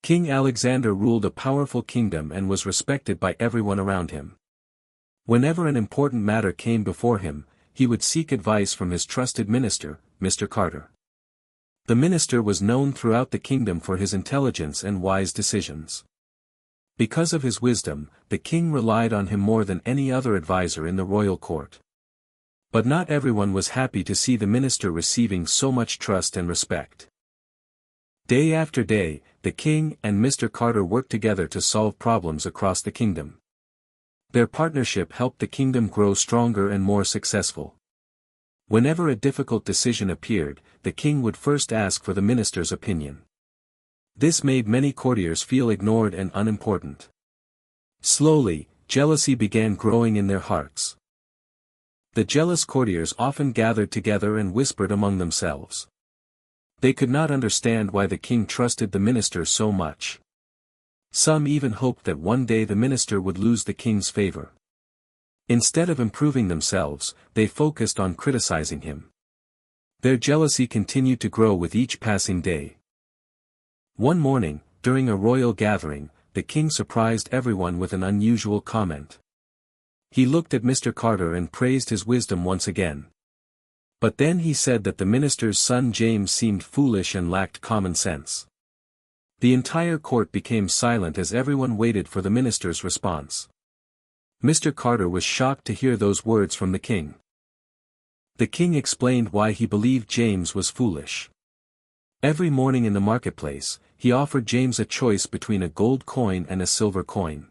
King Alexander ruled a powerful kingdom and was respected by everyone around him. Whenever an important matter came before him, he would seek advice from his trusted minister, Mr. Carter. The minister was known throughout the kingdom for his intelligence and wise decisions. Because of his wisdom, the king relied on him more than any other advisor in the royal court. But not everyone was happy to see the minister receiving so much trust and respect. Day after day, the king and Mr. Carter worked together to solve problems across the kingdom. Their partnership helped the kingdom grow stronger and more successful. Whenever a difficult decision appeared, the king would first ask for the minister's opinion. This made many courtiers feel ignored and unimportant. Slowly, jealousy began growing in their hearts. The jealous courtiers often gathered together and whispered among themselves. They could not understand why the king trusted the minister so much. Some even hoped that one day the minister would lose the king's favor. Instead of improving themselves, they focused on criticizing him. Their jealousy continued to grow with each passing day. One morning, during a royal gathering, the king surprised everyone with an unusual comment. He looked at Mr. Carter and praised his wisdom once again. But then he said that the minister's son James seemed foolish and lacked common sense. The entire court became silent as everyone waited for the minister's response. Mr. Carter was shocked to hear those words from the king. The king explained why he believed James was foolish. Every morning in the marketplace, he offered James a choice between a gold coin and a silver coin.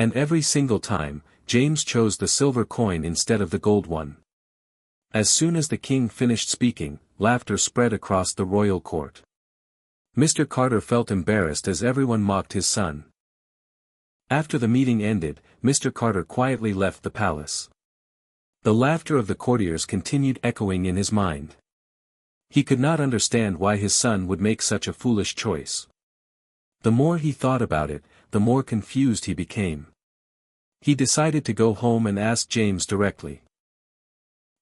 And every single time, James chose the silver coin instead of the gold one. As soon as the king finished speaking, laughter spread across the royal court. Mr. Carter felt embarrassed as everyone mocked his son. After the meeting ended, Mr. Carter quietly left the palace. The laughter of the courtiers continued echoing in his mind. He could not understand why his son would make such a foolish choice. The more he thought about it, the more confused he became. He decided to go home and ask James directly.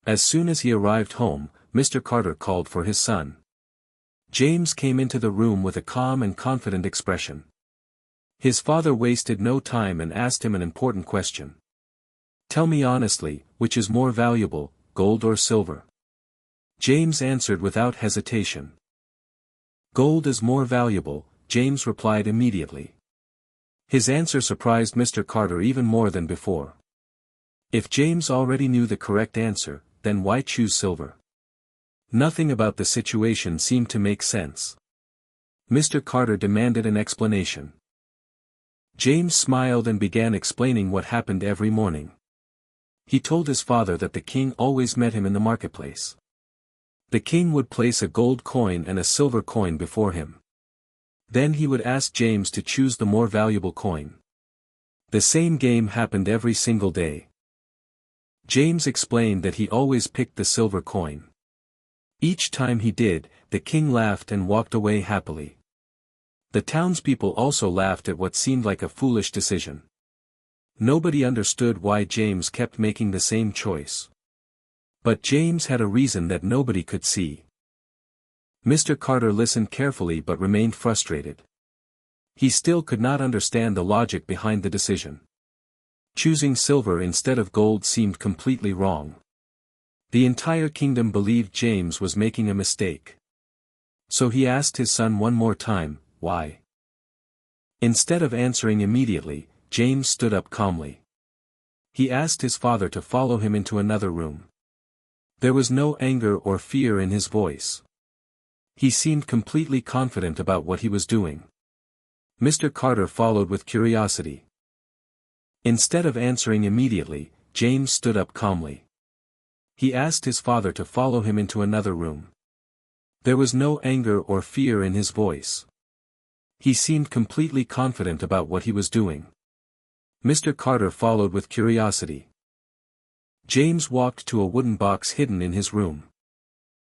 As soon as he arrived home, Mr. Carter called for his son. James came into the room with a calm and confident expression. His father wasted no time and asked him an important question. "Tell me honestly, which is more valuable, gold or silver?" James answered without hesitation. "Gold is more valuable," James replied immediately. His answer surprised Mr. Carter even more than before. If James already knew the correct answer, then why choose silver? Nothing about the situation seemed to make sense. Mr. Carter demanded an explanation. James smiled and began explaining what happened every morning. He told his father that the king always met him in the marketplace. The king would place a gold coin and a silver coin before him. Then he would ask James to choose the more valuable coin. The same game happened every single day. James explained that he always picked the silver coin. Each time he did, the king laughed and walked away happily. The townspeople also laughed at what seemed like a foolish decision. Nobody understood why James kept making the same choice. But James had a reason that nobody could see. Mr. Carter listened carefully but remained frustrated. He still could not understand the logic behind the decision. Choosing silver instead of gold seemed completely wrong. The entire kingdom believed James was making a mistake. So he asked his son one more time, "Why?" Instead of answering immediately, James stood up calmly. He asked his father to follow him into another room. There was no anger or fear in his voice. He seemed completely confident about what he was doing. Mr. Carter followed with curiosity. Instead of answering immediately, James stood up calmly. He asked his father to follow him into another room. There was no anger or fear in his voice. He seemed completely confident about what he was doing. Mr. Carter followed with curiosity. James walked to a wooden box hidden in his room.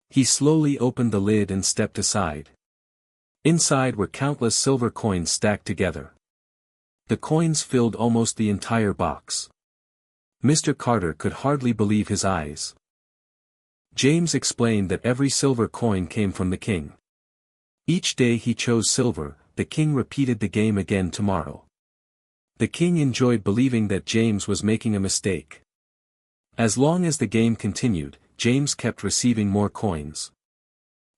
He slowly opened the lid and stepped aside. Inside were countless silver coins stacked together. The coins filled almost the entire box. Mr. Carter could hardly believe his eyes. James explained that every silver coin came from the king. Each day he chose silver, the king repeated the game again tomorrow. The king enjoyed believing that James was making a mistake. As long as the game continued, James kept receiving more coins.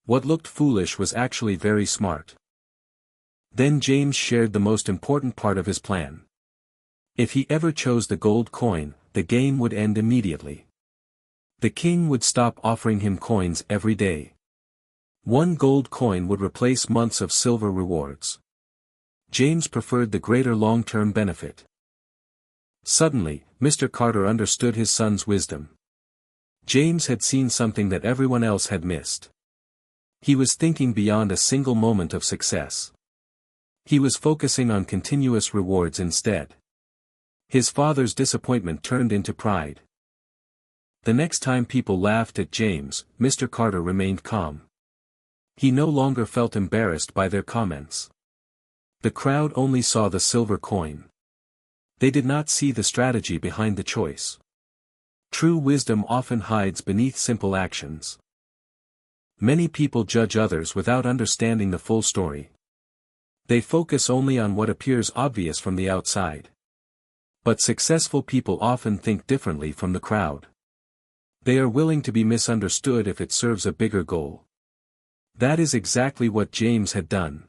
What looked foolish was actually very smart. Then James shared the most important part of his plan. If he ever chose the gold coin, the game would end immediately. The king would stop offering him coins every day. One gold coin would replace months of silver rewards. James preferred the greater long-term benefit. Suddenly, Mr. Carter understood his son's wisdom. James had seen something that everyone else had missed. He was thinking beyond a single moment of success. He was focusing on continuous rewards instead. His father's disappointment turned into pride. The next time people laughed at James, Mr. Carter remained calm. He no longer felt embarrassed by their comments. The crowd only saw the silver coin. They did not see the strategy behind the choice. True wisdom often hides beneath simple actions. Many people judge others without understanding the full story. They focus only on what appears obvious from the outside. But successful people often think differently from the crowd. They are willing to be misunderstood if it serves a bigger goal. That is exactly what James had done.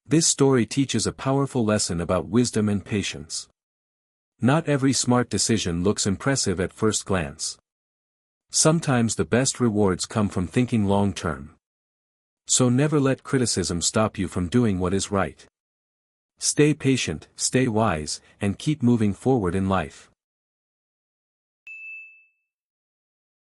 This story teaches a powerful lesson about wisdom and patience. Not every smart decision looks impressive at first glance. Sometimes the best rewards come from thinking long-term. So never let criticism stop you from doing what is right. Stay patient, stay wise, and keep moving forward in life.